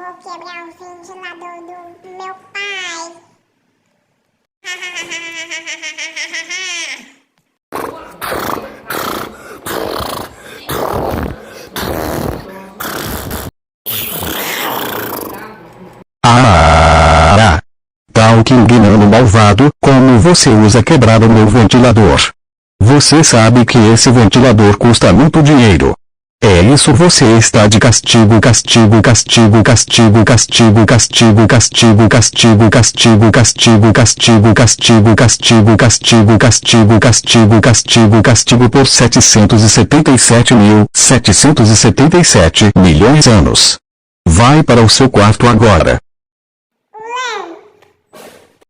vou quebrar o ventilador do meu pai. Tal que enganando malvado, como você usa quebrar o meu ventilador? Você sabe que esse ventilador custa muito dinheiro. É isso, você está de castigo, castigo, castigo, castigo, castigo, castigo, castigo, castigo, castigo, castigo, castigo, castigo, castigo, castigo, castigo, castigo, castigo, castigo por 777.777 milhões anos. Vai para o seu quarto agora.